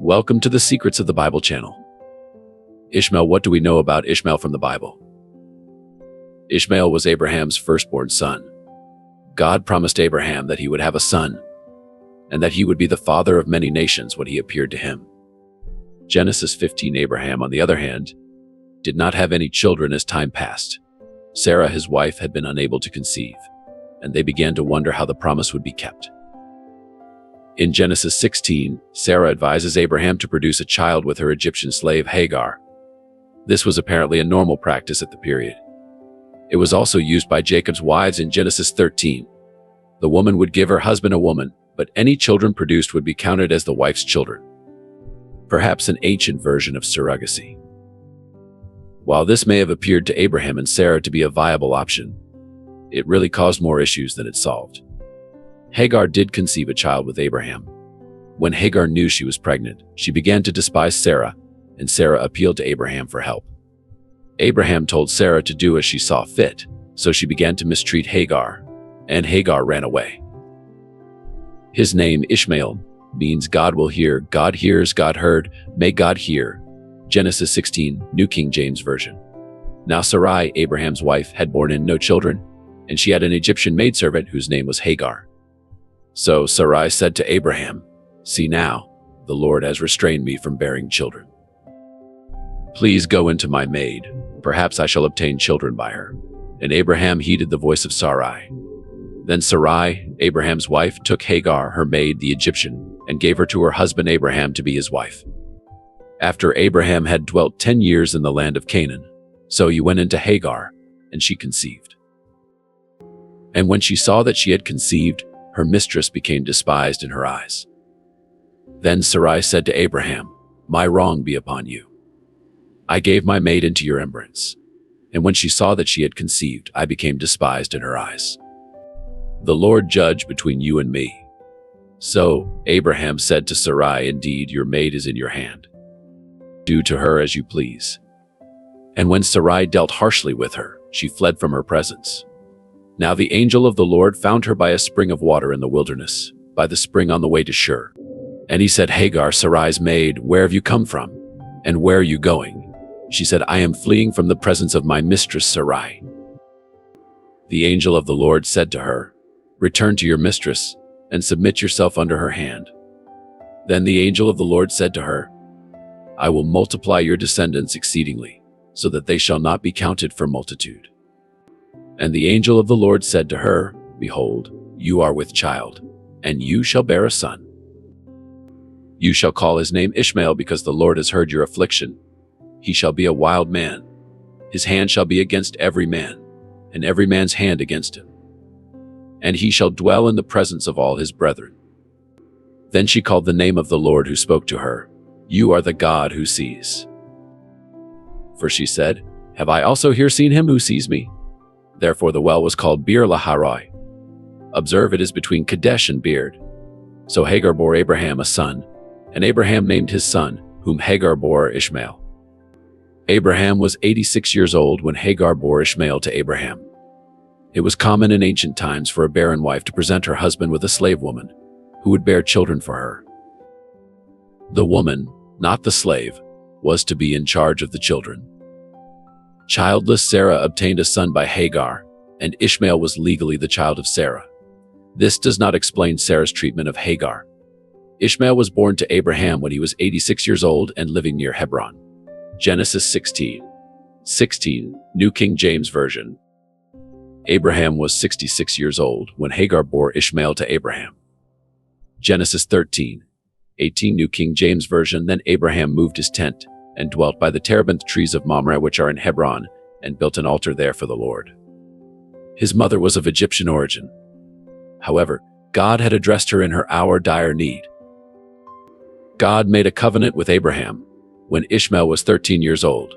Welcome to the Secrets of the Bible channel. Ishmael, what do we know about Ishmael from the Bible? Ishmael was Abraham's firstborn son. God promised Abraham that he would have a son, and that he would be the father of many nations when he appeared to him. Genesis 15. Abraham, on the other hand, did not have any children as time passed. Sarah, his wife, had been unable to conceive, and they began to wonder how the promise would be kept. In Genesis 16, Sarah advises Abraham to produce a child with her Egyptian slave Hagar. This was apparently a normal practice at the period. It was also used by Jacob's wives in Genesis 13. The woman would give her husband a woman, but any children produced would be counted as the wife's children. Perhaps an ancient version of surrogacy. While this may have appeared to Abraham and Sarah to be a viable option, it really caused more issues than it solved. Hagar did conceive a child with Abraham. When Hagar knew she was pregnant, she began to despise Sarah, and Sarah appealed to Abraham for help. Abraham told Sarah to do as she saw fit, so she began to mistreat Hagar, and Hagar ran away. His name, Ishmael, means God will hear, God hears, God heard, may God hear. Genesis 16, New King James Version. Now Sarai, Abraham's wife, had borne in no children, and she had an Egyptian maidservant whose name was Hagar. So Sarai said to Abraham, "See now, the Lord has restrained me from bearing children. Please go into my maid, perhaps I shall obtain children by her." And Abraham heeded the voice of Sarai. Then Sarai, Abraham's wife, took Hagar, her maid, the Egyptian, and gave her to her husband Abraham to be his wife. After Abraham had dwelt 10 years in the land of Canaan, so he went into Hagar, and she conceived. And when she saw that she had conceived, her mistress became despised in her eyes. Then Sarai said to Abraham, "My wrong be upon you. I gave my maid into your embrace, and when she saw that she had conceived, I became despised in her eyes. The Lord judge between you and me." So Abraham said to Sarai, "Indeed, your maid is in your hand. Do to her as you please." And when Sarai dealt harshly with her, she fled from her presence. Now the angel of the Lord found her by a spring of water in the wilderness, by the spring on the way to Shur. And he said, "Hagar, Sarai's maid, where have you come from? And where are you going?" She said, "I am fleeing from the presence of my mistress Sarai." The angel of the Lord said to her, "Return to your mistress, and submit yourself under her hand." Then the angel of the Lord said to her, "I will multiply your descendants exceedingly, so that they shall not be counted for multitude." And the angel of the Lord said to her, "Behold, you are with child, and you shall bear a son. You shall call his name Ishmael, because the Lord has heard your affliction. He shall be a wild man. His hand shall be against every man, and every man's hand against him. And he shall dwell in the presence of all his brethren." Then she called the name of the Lord who spoke to her, "You are the God who sees." For she said, "Have I also here seen him who sees me?" Therefore the well was called Beer Laharai. Observe, it is between Kadesh and Beard. So Hagar bore Abraham a son, and Abraham named his son, whom Hagar bore, Ishmael. Abraham was 86 years old when Hagar bore Ishmael to Abraham. It was common in ancient times for a barren wife to present her husband with a slave woman, who would bear children for her. The woman, not the slave, was to be in charge of the children. Childless Sarah obtained a son by Hagar, and Ishmael was legally the child of Sarah. This does not explain Sarah's treatment of Hagar. Ishmael was born to Abraham when he was 86 years old and living near Hebron. Genesis 16, New King James Version. Abraham was 66 years old when Hagar bore Ishmael to Abraham. Genesis 13:18, New King James Version. Then Abraham moved his tent and dwelt by the terebinth trees of Mamre, which are in Hebron, and built an altar there for the Lord. His mother was of Egyptian origin. However, God had addressed her in her hour of dire need. God made a covenant with Abraham when Ishmael was 13 years old,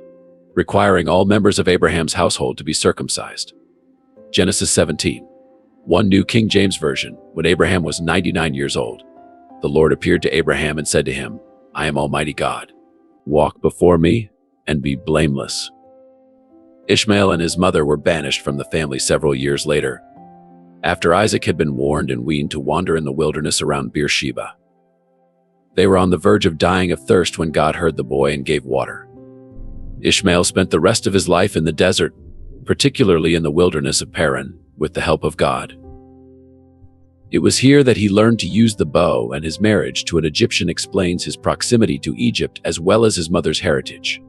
requiring all members of Abraham's household to be circumcised. Genesis 17:1, New King James Version. When Abraham was 99 years old, the Lord appeared to Abraham and said to him, "I am Almighty God. Walk before me and be blameless." Ishmael and his mother were banished from the family several years later, after Isaac had been warned and weaned to wander in the wilderness around Beersheba. They were on the verge of dying of thirst when God heard the boy and gave water. Ishmael spent the rest of his life in the desert, particularly in the wilderness of Paran, with the help of God. It was here that he learned to use the bow, and his marriage to an Egyptian explains his proximity to Egypt as well as his mother's heritage.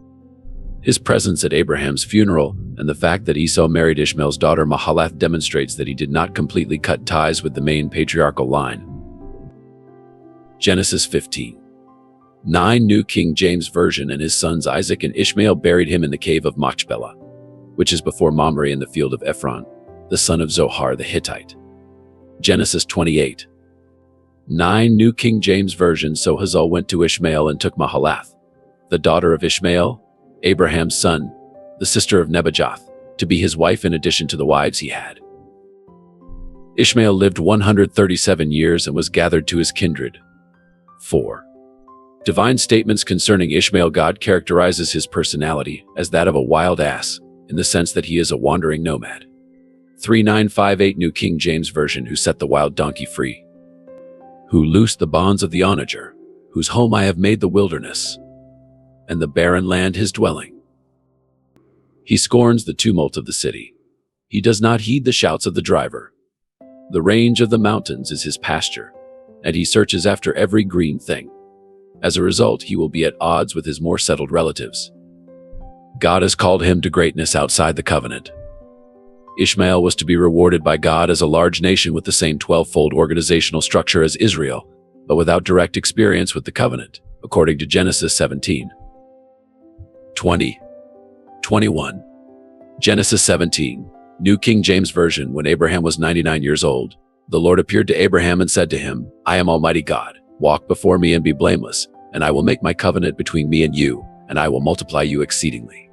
His presence at Abraham's funeral and the fact that Esau married Ishmael's daughter Mahalath demonstrates that he did not completely cut ties with the main patriarchal line. Genesis 15:9 New King James Version. And his sons Isaac and Ishmael buried him in the cave of Machpelah, which is before Mamre in the field of Ephron, the son of Zohar the Hittite. Genesis 28:9 New King James Version. So Hazal went to Ishmael and took Mahalath, the daughter of Ishmael, Abraham's son, the sister of Nebajoth, to be his wife in addition to the wives he had. Ishmael lived 137 years and was gathered to his kindred. 4. Divine statements concerning Ishmael. God characterizes his personality as that of a wild ass, in the sense that he is a wandering nomad. 3958 New King James Version. Who set the wild donkey free, who loosed the bonds of the onager, whose home I have made the wilderness, and the barren land his dwelling. He scorns the tumult of the city. He does not heed the shouts of the driver. The range of the mountains is his pasture, and he searches after every green thing. As a result, he will be at odds with his more settled relatives. God has called him to greatness outside the covenant. Ishmael was to be rewarded by God as a large nation with the same 12-fold organizational structure as Israel, but without direct experience with the covenant, according to Genesis 17:20-21. Genesis 17, New King James Version. When Abraham was 99 years old, the Lord appeared to Abraham and said to him, I am Almighty God. Walk before me and be blameless, and I will make my covenant between me and you, and I will multiply you exceedingly.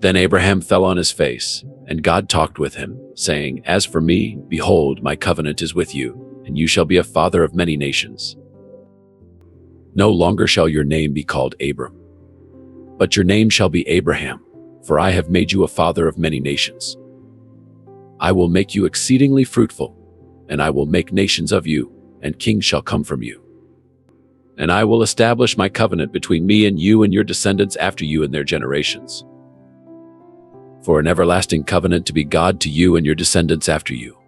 Then Abraham fell on his face, and God talked with him, saying, As for me, behold, my covenant is with you, and you shall be a father of many nations. No longer shall your name be called Abram, but your name shall be Abraham, for I have made you a father of many nations. I will make you exceedingly fruitful, and I will make nations of you, and kings shall come from you. And I will establish my covenant between me and you and your descendants after you in their generations, for an everlasting covenant to be God to you and your descendants after you.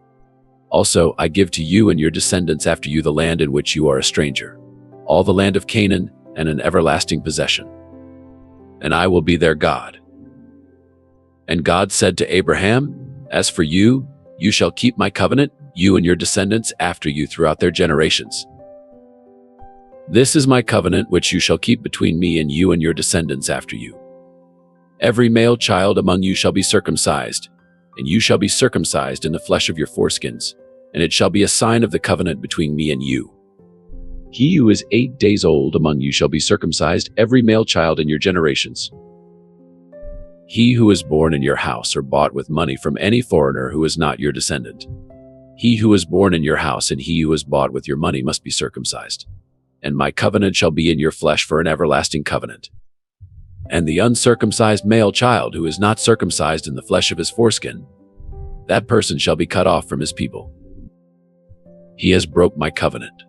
Also, I give to you and your descendants after you the land in which you are a stranger, all the land of Canaan, and an everlasting possession. And I will be their God. And God said to Abraham, As for you, you shall keep my covenant, you and your descendants after you throughout their generations. This is my covenant which you shall keep between me and you and your descendants after you. Every male child among you shall be circumcised, and you shall be circumcised in the flesh of your foreskins, and it shall be a sign of the covenant between me and you. He who is 8 days old among you shall be circumcised, every male child in your generations. He who is born in your house or bought with money from any foreigner who is not your descendant. He who is born in your house and he who is bought with your money must be circumcised. And my covenant shall be in your flesh for an everlasting covenant. And the uncircumcised male child who is not circumcised in the flesh of his foreskin, that person shall be cut off from his people. He has broke my covenant.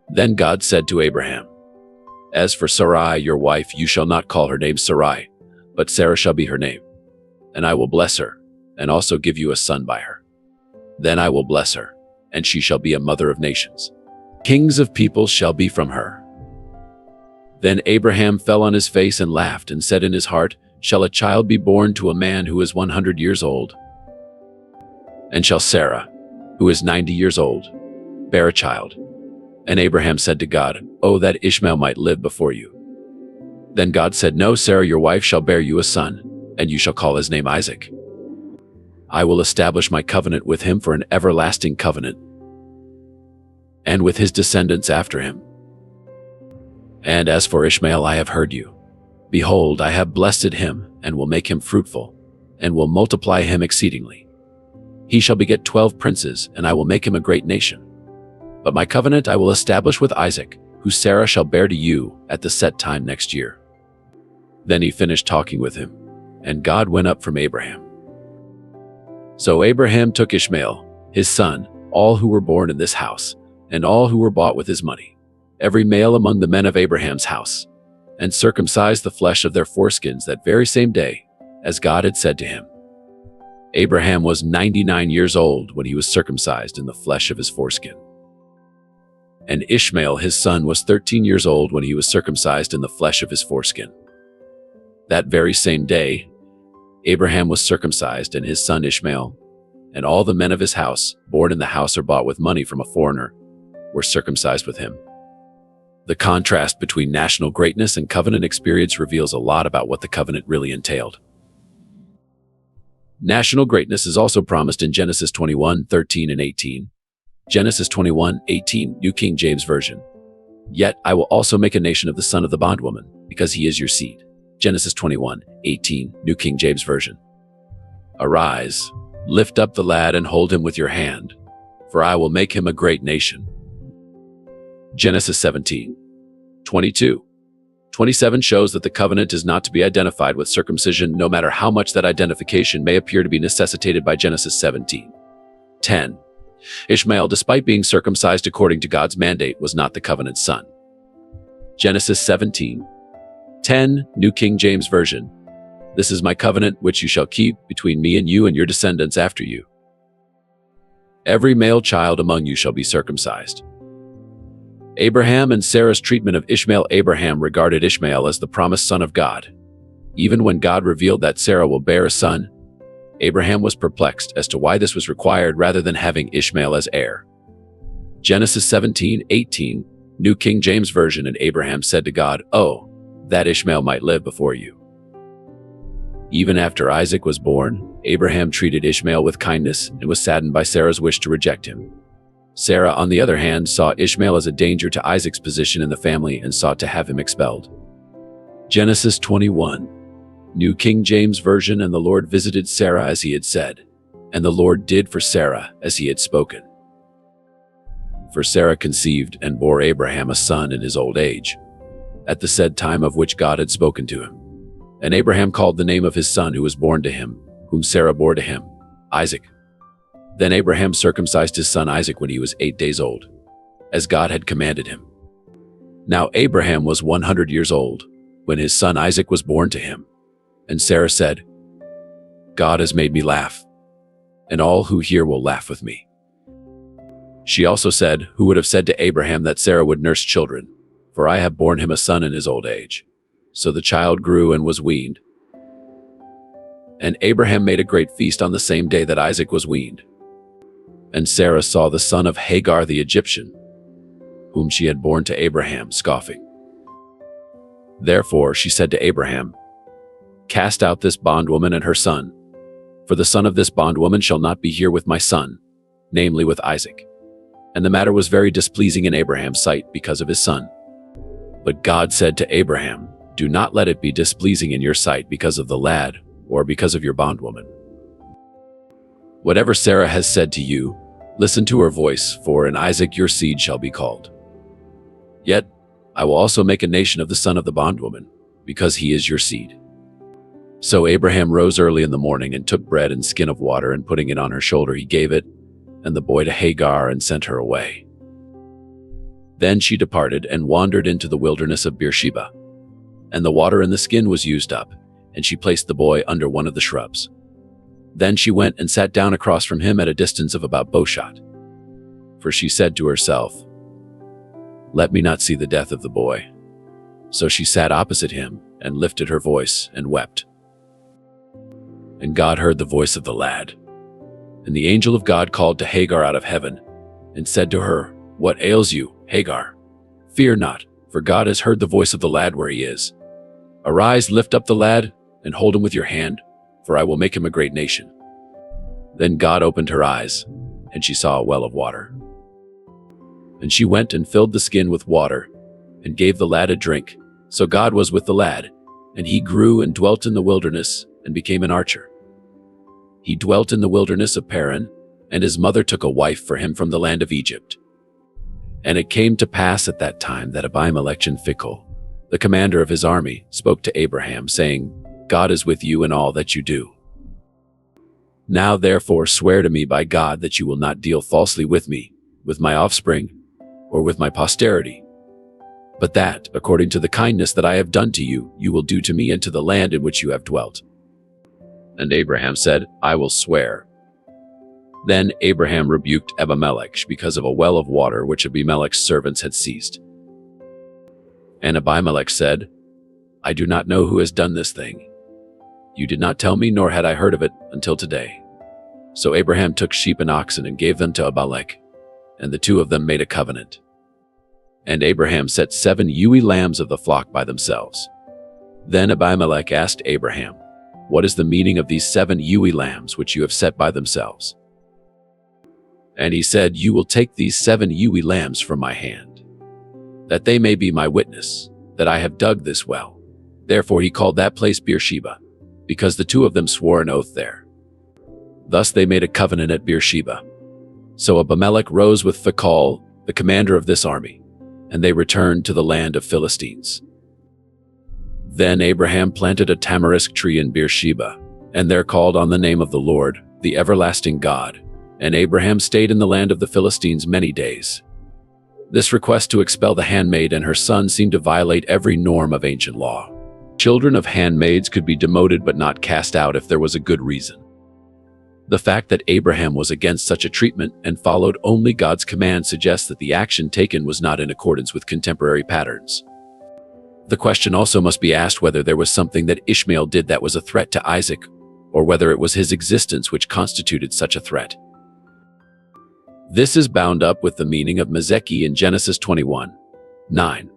Then God said to Abraham, As for Sarai, your wife, you shall not call her name Sarai, but Sarah shall be her name. And I will bless her, and also give you a son by her. Then I will bless her, and she shall be a mother of nations. Kings of peoples shall be from her. Then Abraham fell on his face and laughed, and said in his heart, Shall a child be born to a man who is 100 years old? And shall Sarah, who is 90 years old, bear a child? And Abraham said to God, Oh, that Ishmael might live before you. Then God said, No, Sarah your wife shall bear you a son, and you shall call his name Isaac. I will establish my covenant with him for an everlasting covenant, and with his descendants after him. And as for Ishmael, I have heard you. Behold, I have blessed him, and will make him fruitful, and will multiply him exceedingly. He shall beget 12 princes, and I will make him a great nation. But my covenant I will establish with Isaac, who Sarah shall bear to you at the set time next year. Then he finished talking with him, and God went up from Abraham. So Abraham took Ishmael, his son, all who were born in this house, and all who were bought with his money, every male among the men of Abraham's house, and circumcised the flesh of their foreskins that very same day, as God had said to him. Abraham was 99 years old when he was circumcised in the flesh of his foreskin. And Ishmael his son was 13 years old when he was circumcised in the flesh of his foreskin. That very same day, Abraham was circumcised, and his son Ishmael, and all the men of his house, born in the house or bought with money from a foreigner, were circumcised with him. The contrast between national greatness and covenant experience reveals a lot about what the covenant really entailed. National greatness is also promised in Genesis 21:13 and 18. Genesis 21:18, New King James Version. Yet I will also make a nation of the son of the bondwoman, because he is your seed. Genesis 21:18, New King James Version. Arise, lift up the lad and hold him with your hand, for I will make him a great nation. Genesis 17:22. 27 shows that the covenant is not to be identified with circumcision, no matter how much that identification may appear to be necessitated by Genesis 17:10. Ishmael, despite being circumcised according to God's mandate, was not the covenant's son. Genesis 17:10, New King James Version. This is my covenant which you shall keep between me and you and your descendants after you. Every male child among you shall be circumcised. Abraham and Sarah's treatment of Ishmael. Abraham regarded Ishmael as the promised son of God. Even when God revealed that Sarah will bear a son, Abraham was perplexed as to why this was required rather than having Ishmael as heir. Genesis 17:18, New King James Version. And Abraham said to God, "Oh, that Ishmael might live before you." Even after Isaac was born, Abraham treated Ishmael with kindness and was saddened by Sarah's wish to reject him. Sarah, on the other hand, saw Ishmael as a danger to Isaac's position in the family and sought to have him expelled. Genesis 21, New King James Version. And the Lord visited Sarah as he had said, and the Lord did for Sarah as he had spoken. For Sarah conceived and bore Abraham a son in his old age, at the said time of which God had spoken to him. And Abraham called the name of his son who was born to him, whom Sarah bore to him, Isaac. Then Abraham circumcised his son Isaac when he was 8 days old, as God had commanded him. Now Abraham was 100 years old when his son Isaac was born to him. And Sarah said, "God has made me laugh, and all who hear will laugh with me." She also said, "Who would have said to Abraham that Sarah would nurse children? For I have borne him a son in his old age." So the child grew and was weaned. And Abraham made a great feast on the same day that Isaac was weaned. And Sarah saw the son of Hagar the Egyptian, whom she had borne to Abraham, scoffing. Therefore she said to Abraham, "Cast out this bondwoman and her son, for the son of this bondwoman shall not be here with my son, namely with Isaac." And the matter was very displeasing in Abraham's sight because of his son. But God said to Abraham, "Do not let it be displeasing in your sight because of the lad, or because of your bondwoman. Whatever Sarah has said to you, listen to her voice, for in Isaac your seed shall be called. Yet I will also make a nation of the son of the bondwoman, because he is your seed." So Abraham rose early in the morning and took bread and skin of water, and putting it on her shoulder, he gave it, and the boy to Hagar, and sent her away. Then she departed and wandered into the wilderness of Beersheba. And the water in the skin was used up, and she placed the boy under one of the shrubs. Then she went and sat down across from him at a distance of about bowshot. For she said to herself, "Let me not see the death of the boy." So she sat opposite him and lifted her voice and wept. And God heard the voice of the lad. And the angel of God called to Hagar out of heaven and said to her, "What ails you, Hagar? Fear not, for God has heard the voice of the lad where he is. Arise, lift up the lad, and hold him with your hand, for I will make him a great nation." Then God opened her eyes, and she saw a well of water. And she went and filled the skin with water, and gave the lad a drink. So God was with the lad, and he grew and dwelt in the wilderness, and became an archer. He dwelt in the wilderness of Paran, and his mother took a wife for him from the land of Egypt. And it came to pass at that time that Abimelech and Phicol, the commander of his army, spoke to Abraham, saying, "God is with you in all that you do. Now therefore swear to me by God that you will not deal falsely with me, with my offspring, or with my posterity, but that, according to the kindness that I have done to you, you will do to me and to the land in which you have dwelt." And Abraham said, "I will swear." Then Abraham rebuked Abimelech because of a well of water which Abimelech's servants had seized. And Abimelech said, "I do not know who has done this thing. You did not tell me, nor had I heard of it until today." So Abraham took sheep and oxen and gave them to Abimelech, and the two of them made a covenant. And Abraham set 7 ewe lambs of the flock by themselves. Then Abimelech asked Abraham, "What is the meaning of these 7 ewe lambs which you have set by themselves?" And he said, "You will take these 7 ewe lambs from my hand, that they may be my witness, that I have dug this well." Therefore he called that place Beersheba, because the two of them swore an oath there. Thus they made a covenant at Beersheba. So Abimelech rose with Phicol, the commander of this army, and they returned to the land of Philistines. Then Abraham planted a tamarisk tree in Beersheba, and there called on the name of the Lord, the everlasting God. And Abraham stayed in the land of the Philistines many days. This request to expel the handmaid and her son seemed to violate every norm of ancient law. Children of handmaids could be demoted but not cast out if there was a good reason. The fact that Abraham was against such a treatment and followed only God's command suggests that the action taken was not in accordance with contemporary patterns. The question also must be asked whether there was something that Ishmael did that was a threat to Isaac, or whether it was his existence which constituted such a threat. This is bound up with the meaning of Mazeki in Genesis 21:9.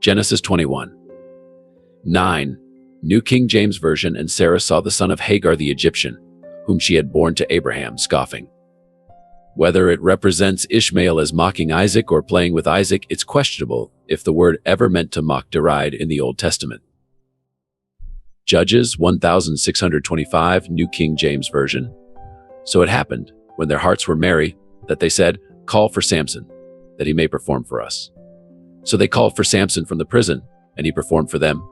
Genesis 21:9, New King James Version. And Sarah saw the son of Hagar the Egyptian, whom she had borne to Abraham, scoffing. Whether it represents Ishmael as mocking Isaac or playing with Isaac, it's questionable if the word ever meant to mock, deride in the Old Testament. Judges 1625, New King James Version. So it happened, when their hearts were merry, that they said, "Call for Samson, that he may perform for us." So they called for Samson from the prison, and he performed for them,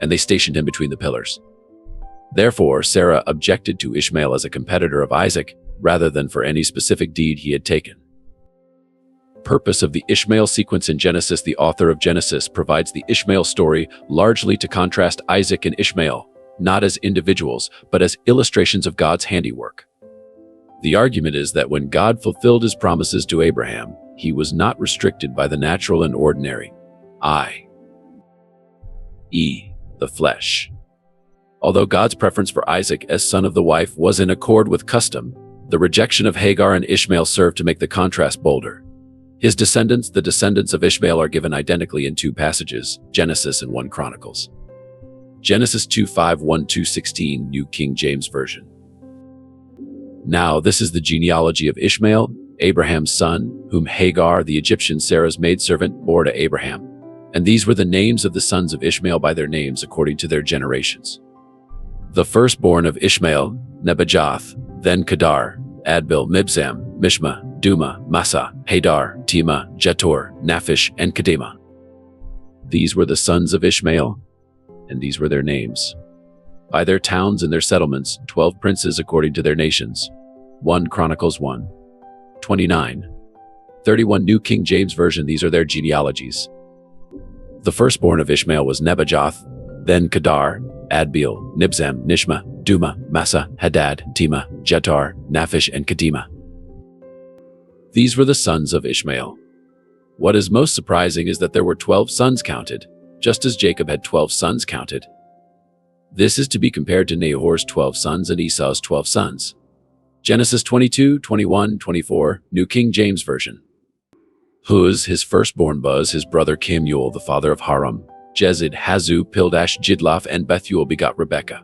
and they stationed him between the pillars. Therefore, Sarah objected to Ishmael as a competitor of Isaac, rather than for any specific deed he had taken. Purpose of the Ishmael sequence in Genesis. The author of Genesis provides the Ishmael story largely to contrast Isaac and Ishmael, not as individuals, but as illustrations of God's handiwork. The argument is that when God fulfilled his promises to Abraham, he was not restricted by the natural and ordinary, i.e., the flesh. Although God's preference for Isaac as son of the wife was in accord with custom, the rejection of Hagar and Ishmael served to make the contrast bolder. His descendants, the descendants of Ishmael, are given identically in 2 passages, Genesis and 1 Chronicles. Genesis 2:5, 1-16, New King James Version. Now this is the genealogy of Ishmael, Abraham's son, whom Hagar, the Egyptian, Sarah's maidservant, bore to Abraham. And these were the names of the sons of Ishmael by their names according to their generations. The firstborn of Ishmael, Nebajoth, then Kedar, Adbil, Mibzam, Mishma, Duma, Massa, Hadar, Tema, Jetur, Naphish, and Kedema. These were the sons of Ishmael, and these were their names. By their towns and their settlements, 12 princes according to their nations. 1 Chronicles 1:29. 31 New King James Version. These are their genealogies. The firstborn of Ishmael was Nebajoth, then Kedar, Adbil, Nibzam, Nishma, Duma, Massa, Hadad, Tema, Jetur, Naphish, and Kedema. These were the sons of Ishmael. What is most surprising is that there were 12 sons counted, just as Jacob had 12 sons counted. This is to be compared to Nahor's 12 sons and Esau's 12 sons. Genesis 22, 21, 24, New King James Version. Huz, his firstborn; Buz, his brother; Kemuel, the father of Haram; Jezid, Hazu, Pildash, Jidlaph, and Bethuel begot Rebekah.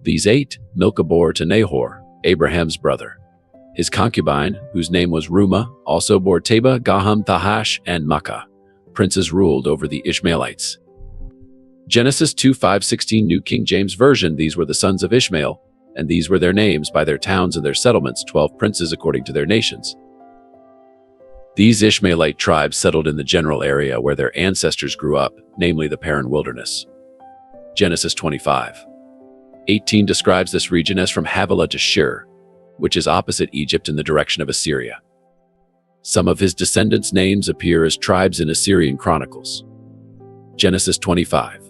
These 8 Milcah bore to Nahor, Abraham's brother. His concubine, whose name was Ruma, also bore Teba, Gaham, Tahash, and Makkah. Princes ruled over the Ishmaelites. Genesis 2:5-16 New King James Version. These were the sons of Ishmael, and these were their names by their towns and their settlements, 12 princes according to their nations. These Ishmaelite tribes settled in the general area where their ancestors grew up, namely the Paran wilderness. Genesis 25:18 describes this region as from Havilah to Shur, which is opposite Egypt in the direction of Assyria. Some of his descendants' names appear as tribes in Assyrian Chronicles. Genesis 25.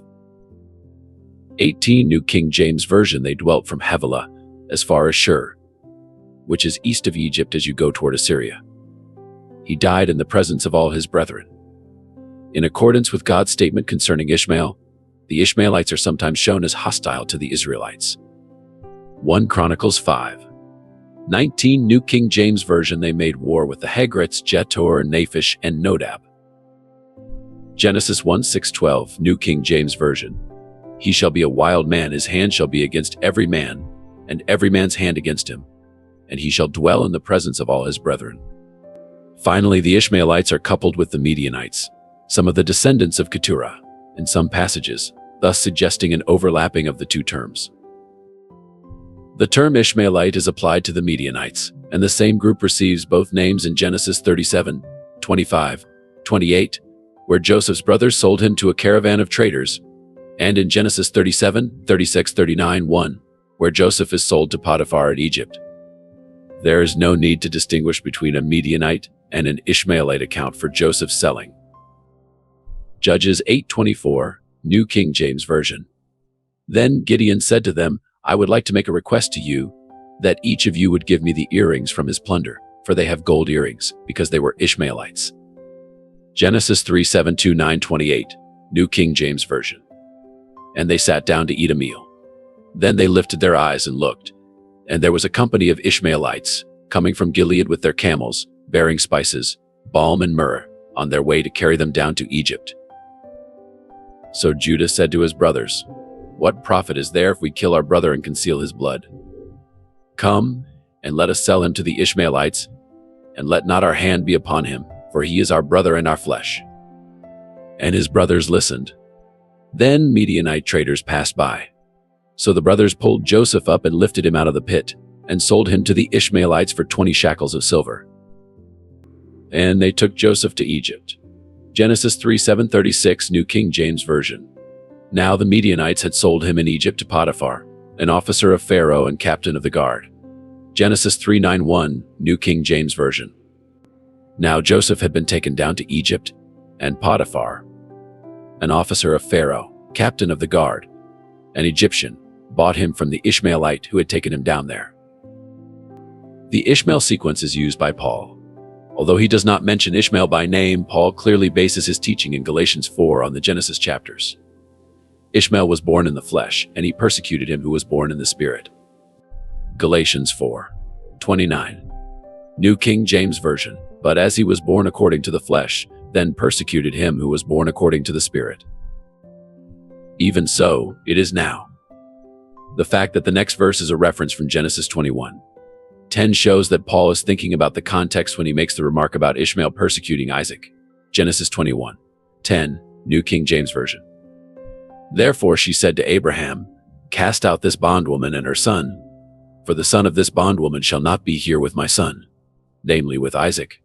18 New King James Version. They dwelt from Havilah as far as Shur, which is east of Egypt as you go toward Assyria. He died in the presence of all his brethren. In accordance with God's statement concerning Ishmael, the Ishmaelites are sometimes shown as hostile to the Israelites. 1 Chronicles 5. 19 New King James Version. They made war with the Hagrites, Jetor, Naphish, and Nodab. Genesis 1:6-12 New King James Version. He shall be a wild man, his hand shall be against every man, and every man's hand against him, and he shall dwell in the presence of all his brethren. Finally, the Ishmaelites are coupled with the Midianites, some of the descendants of Keturah, in some passages, thus suggesting an overlapping of the two terms. The term Ishmaelite is applied to the Midianites, and the same group receives both names in Genesis 37, 25, 28, where Joseph's brothers sold him to a caravan of traders, and in Genesis 37, 36, 39, 1, where Joseph is sold to Potiphar in Egypt. There is no need to distinguish between a Midianite and an Ishmaelite account for Joseph's selling. Judges 8:24, New King James Version. Then Gideon said to them, I would like to make a request to you, that each of you would give me the earrings from his plunder, for they have gold earrings, because they were Ishmaelites. Genesis 3:7-9-28, New King James Version. And they sat down to eat a meal. Then they lifted their eyes and looked, and there was a company of Ishmaelites, coming from Gilead with their camels, bearing spices, balm and myrrh, on their way to carry them down to Egypt. So Judah said to his brothers, What profit is there if we kill our brother and conceal his blood? Come, and let us sell him to the Ishmaelites, and let not our hand be upon him, for he is our brother and our flesh. And his brothers listened. Then Midianite traders passed by. So the brothers pulled Joseph up and lifted him out of the pit, and sold him to the Ishmaelites for 20 shekels of silver. And they took Joseph to Egypt. Genesis 3:7-36 New King James Version. Now the Midianites had sold him in Egypt to Potiphar, an officer of Pharaoh and captain of the guard. Genesis 3:9-1 New King James Version. Now Joseph had been taken down to Egypt, and Potiphar, an officer of Pharaoh, captain of the guard, an Egyptian, bought him from the Ishmaelite who had taken him down there. The Ishmael sequence is used by Paul. Although he does not mention Ishmael by name, Paul clearly bases his teaching in Galatians 4 on the Genesis chapters. Ishmael was born in the flesh, and he persecuted him who was born in the spirit. Galatians 4:29. New King James Version. But as he was born according to the flesh, then persecuted him who was born according to the spirit. Even so, it is now. The fact that the next verse is a reference from Genesis 21:10 shows that Paul is thinking about the context when he makes the remark about Ishmael persecuting Isaac. Genesis 21:10, New King James Version. Therefore she said to Abraham, Cast out this bondwoman and her son, for the son of this bondwoman shall not be here with my son, namely with Isaac.